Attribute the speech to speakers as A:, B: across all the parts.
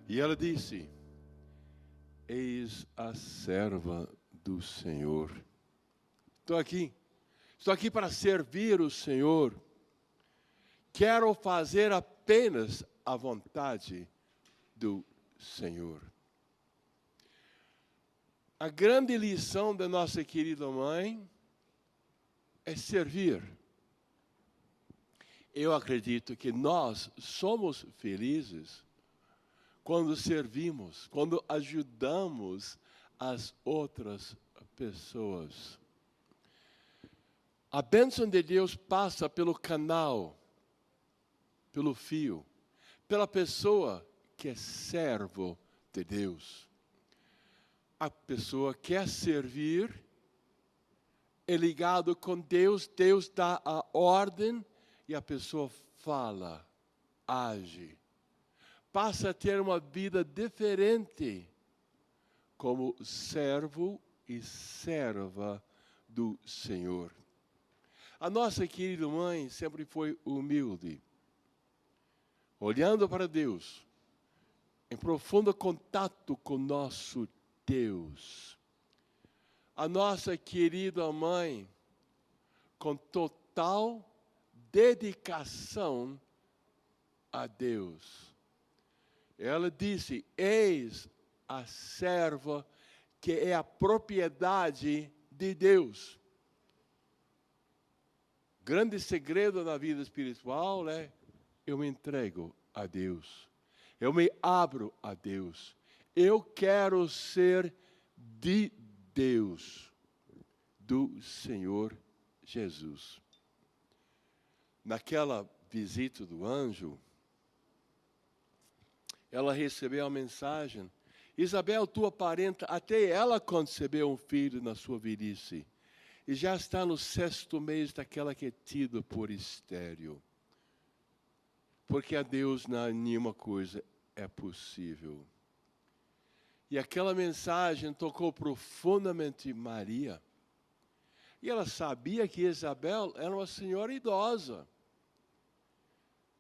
A: E ela disse: eis a serva do Senhor. Estou aqui para servir o Senhor. Quero fazer apenas a vontade do Senhor. A grande lição da nossa querida mãe é servir. Eu acredito que nós somos felizes quando servimos, quando ajudamos as outras pessoas. A bênção de Deus passa pelo canal, pelo fio, pela pessoa que é servo de Deus. A pessoa quer servir, é ligado com Deus, Deus dá a ordem e a pessoa fala, age. Passa a ter uma vida diferente como servo e serva do Senhor. A nossa querida mãe sempre foi humilde, olhando para Deus, em profundo contato com nosso Deus. A nossa querida mãe, com total dedicação a Deus. Ela disse: eis a serva que é a propriedade de Deus. Grande segredo na vida espiritual é: eu me entrego a Deus. Eu me abro a Deus. Eu quero ser de Deus, do Senhor Jesus. Naquela visita do anjo, ela recebeu a mensagem: Isabel, tua parenta, até ela concebeu um filho na sua velhice, e já está no 6º mês daquela que é tida por estéril. Porque a Deus nenhuma coisa é possível. E aquela mensagem tocou profundamente Maria. E ela sabia que Isabel era uma senhora idosa.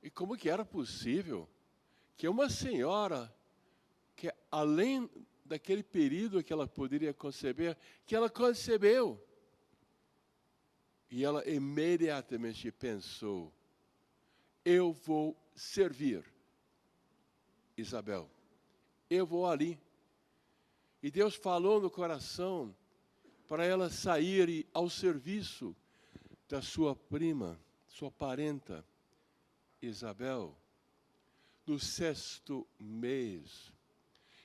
A: E como que era possível que uma senhora, que além daquele período que ela poderia conceber, que ela concebeu. E ela imediatamente pensou: eu vou servir Isabel. Eu vou ali. E Deus falou no coração para ela sair ao serviço da sua prima, sua parenta, Isabel, no 6º mês.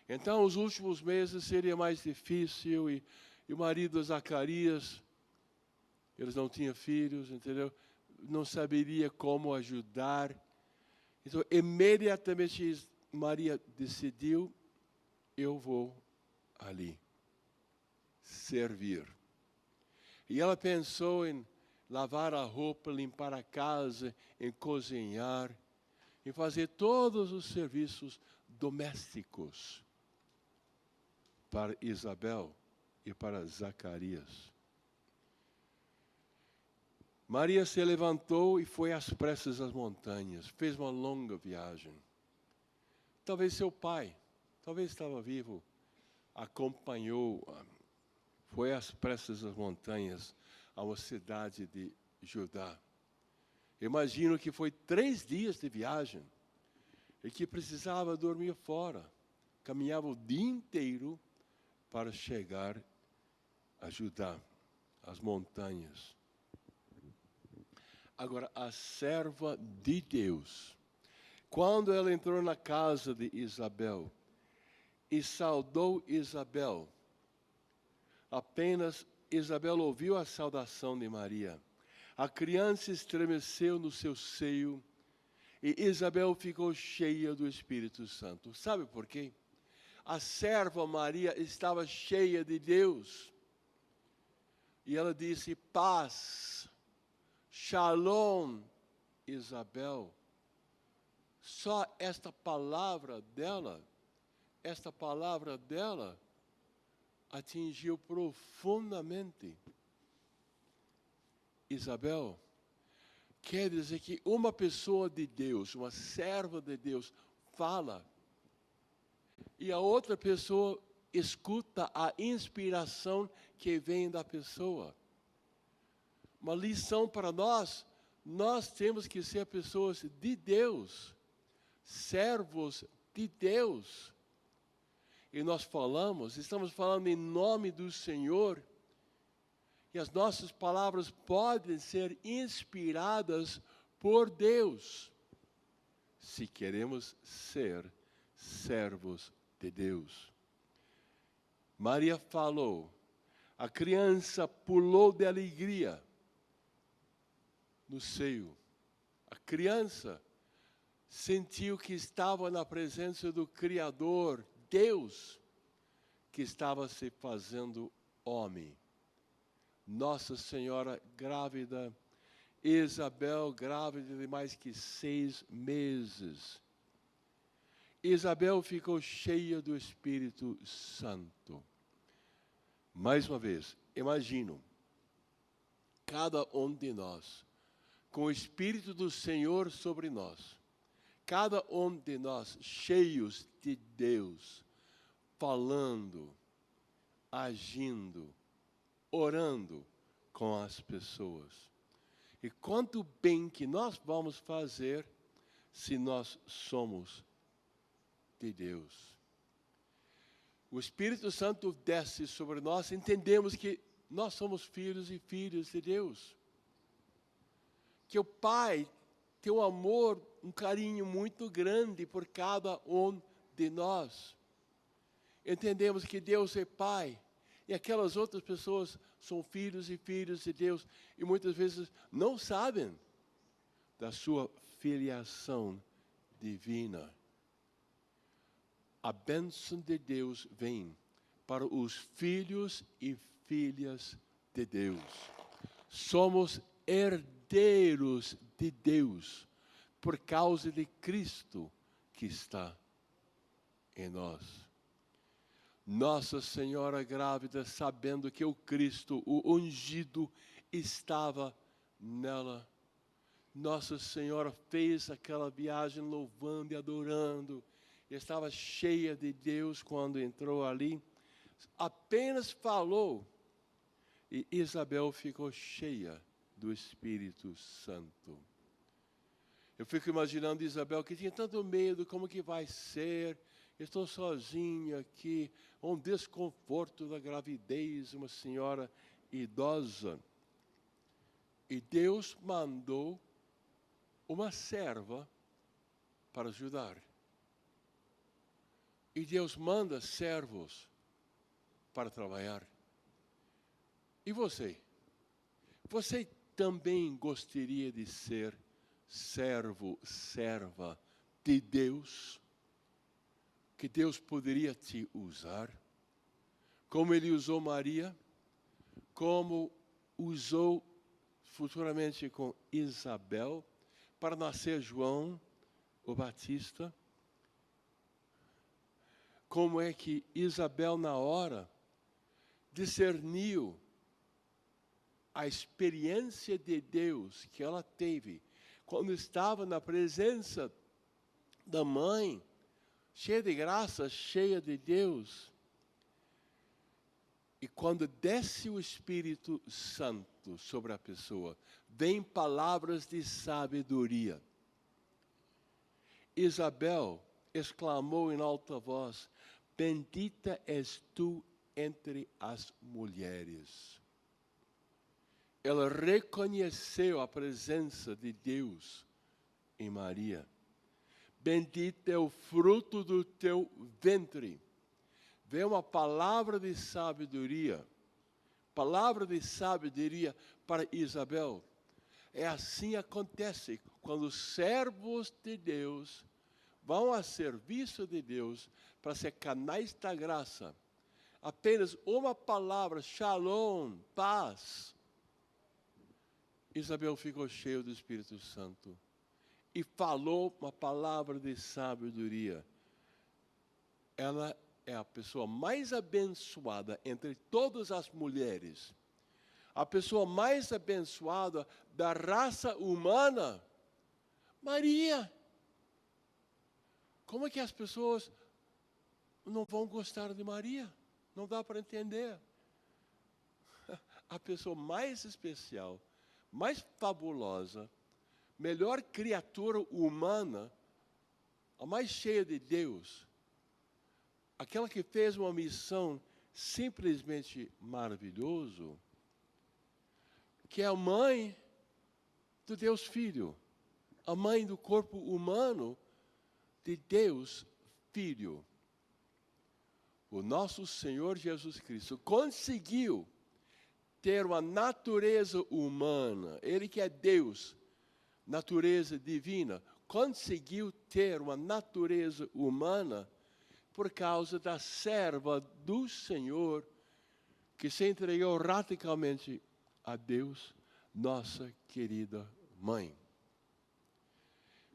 A: Então, os últimos meses seria mais difícil, e o marido Zacarias, eles não tinham filhos, entendeu? Não saberia como ajudar. Então, imediatamente Maria decidiu: eu vou ali servir. E ela pensou em lavar a roupa, limpar a casa, em cozinhar, em fazer todos os serviços domésticos para Isabel e para Zacarias. Maria se levantou e foi às pressas às montanhas, fez uma longa viagem. Talvez seu pai, talvez estava vivo, acompanhou, foi às pressas às montanhas, a uma cidade de Judá. Imagino que foi 3 dias de viagem, e que precisava dormir fora. Caminhava o dia inteiro para chegar a Judá, as montanhas. Agora, a serva de Deus, quando ela entrou na casa de Isabel e saudou Isabel, apenas Isabel ouviu a saudação de Maria. A criança estremeceu no seu seio e Isabel ficou cheia do Espírito Santo. Sabe por quê? A serva Maria estava cheia de Deus. E ela disse: paz, shalom, Isabel. Só esta palavra dela atingiu profundamente Isabel. Quer dizer que uma pessoa de Deus, uma serva de Deus, fala, e a outra pessoa escuta a inspiração que vem da pessoa. Uma lição para nós, nós temos que ser pessoas de Deus, servos de Deus. E nós estamos falando em nome do Senhor, e as nossas palavras podem ser inspiradas por Deus, se queremos ser servos de Deus. Maria falou, a criança pulou de alegria no seio. A criança sentiu que estava na presença do Criador, Deus, que estava se fazendo homem. Nossa Senhora grávida, Isabel grávida de mais que 6 meses. Isabel ficou cheia do Espírito Santo. Mais uma vez, imagino, cada um de nós, com o Espírito do Senhor sobre nós, cada um de nós cheios de Deus, falando, agindo, orando com as pessoas. E quanto bem que nós vamos fazer se nós somos de Deus. O Espírito Santo desce sobre nós, entendemos que nós somos filhos e filhas de Deus. Que o Pai tem um amor, um carinho muito grande por cada um de nós. Entendemos que Deus é Pai, e aquelas outras pessoas são filhos e filhas de Deus, e muitas vezes não sabem da sua filiação divina. A bênção de Deus vem para os filhos e filhas de Deus. Somos herdeiros de Deus por causa de Cristo que está em nós. Nossa Senhora grávida, sabendo que o Cristo, o ungido, estava nela. Nossa Senhora fez aquela viagem louvando e adorando. Estava cheia de Deus quando entrou ali. Apenas falou e Isabel ficou cheia do Espírito Santo. Eu fico imaginando Isabel que tinha tanto medo, como que vai ser? Estou sozinha aqui, um desconforto da gravidez, uma senhora idosa. E Deus mandou uma serva para ajudar. E Deus manda servos para trabalhar. E você? Você também gostaria de ser servo, serva de Deus? Que Deus poderia te usar? Como Ele usou Maria? Como usou futuramente com Isabel para nascer João o Batista? Como é que Isabel, na hora, discerniu a experiência de Deus que ela teve quando estava na presença da mãe, cheia de graça, cheia de Deus. E quando desce o Espírito Santo sobre a pessoa, vem palavras de sabedoria. Isabel exclamou em alta voz: bendita és tu entre as mulheres. Ela reconheceu a presença de Deus em Maria. Bendito é o fruto do teu ventre. Vem uma palavra de sabedoria para Isabel. É assim acontece quando os servos de Deus vão a serviço de Deus para ser canais da graça. Apenas uma palavra, shalom, paz. Isabel ficou cheia do Espírito Santo e falou uma palavra de sabedoria. Ela é a pessoa mais abençoada entre todas as mulheres. A pessoa mais abençoada da raça humana, Maria. Como é que as pessoas não vão gostar de Maria. Não dá para entender. A pessoa mais especial, mais fabulosa, melhor criatura humana, a mais cheia de Deus, aquela que fez uma missão simplesmente maravilhosa, que é a mãe do Deus Filho, a mãe do corpo humano de Deus Filho. O nosso Senhor Jesus Cristo conseguiu ter uma natureza humana, Ele que é Deus, natureza divina, conseguiu ter uma natureza humana por causa da serva do Senhor, que se entregou radicalmente a Deus, nossa querida mãe.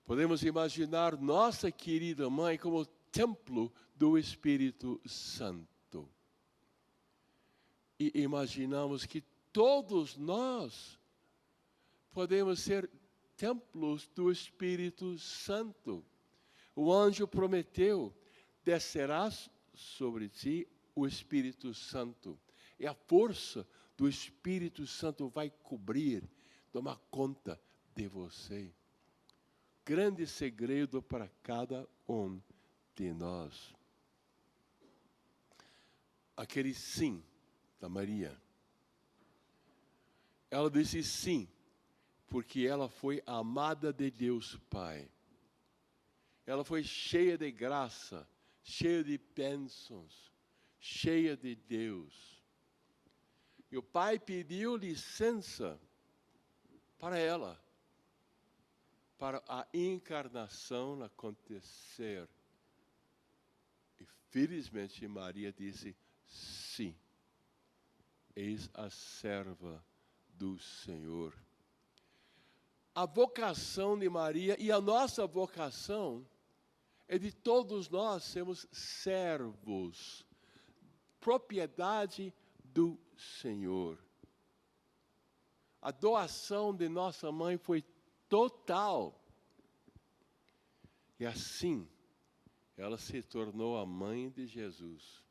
A: Podemos imaginar nossa querida mãe como templo do Espírito Santo. E imaginamos que todos nós podemos ser templos do Espírito Santo. O anjo prometeu: descerá sobre ti o Espírito Santo. E a força do Espírito Santo vai cobrir, tomar conta de você. Grande segredo para cada um de nós. Aquele sim da Maria. Ela disse sim, porque ela foi amada de Deus Pai. Ela foi cheia de graça, cheia de bênçãos, cheia de Deus. E o Pai pediu licença para ela, para a encarnação acontecer. E felizmente Maria disse sim. Eis a serva do Senhor. A vocação de Maria e a nossa vocação é de todos nós sermos servos, propriedade do Senhor. A doação de nossa mãe foi total. E assim, ela se tornou a mãe de Jesus.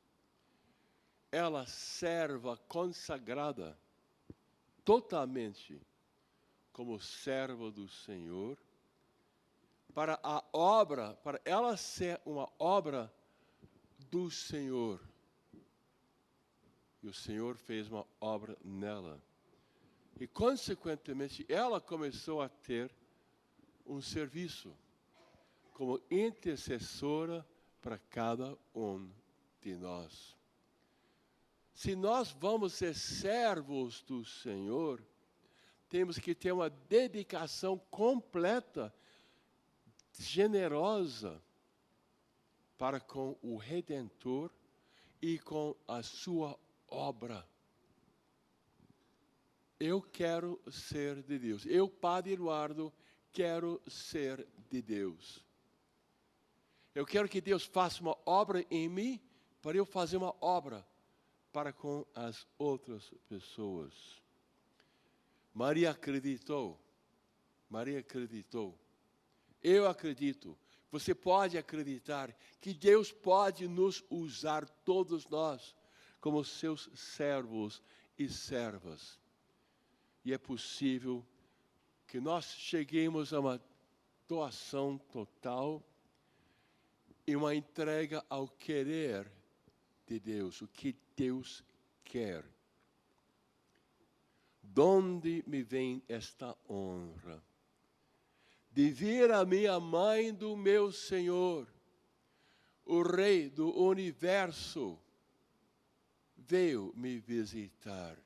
A: Ela serva consagrada totalmente como serva do Senhor, para a obra, para ela ser uma obra do Senhor. E o Senhor fez uma obra nela. E, consequentemente, ela começou a ter um serviço como intercessora para cada um de nós. Se nós vamos ser servos do Senhor, temos que ter uma dedicação completa, generosa, para com o Redentor e com a sua obra. Eu quero ser de Deus. Eu, Padre Eduardo, quero ser de Deus. Eu quero que Deus faça uma obra em mim, para eu fazer uma obra para com as outras pessoas. Maria acreditou. Maria acreditou. Eu acredito. Você pode acreditar que Deus pode nos usar, todos nós, como seus servos e servas. E é possível que nós cheguemos a uma doação total e uma entrega ao querer de Deus, o que Deus quer. De onde me vem esta honra? De ver a minha mãe do meu Senhor, o Rei do Universo, veio me visitar.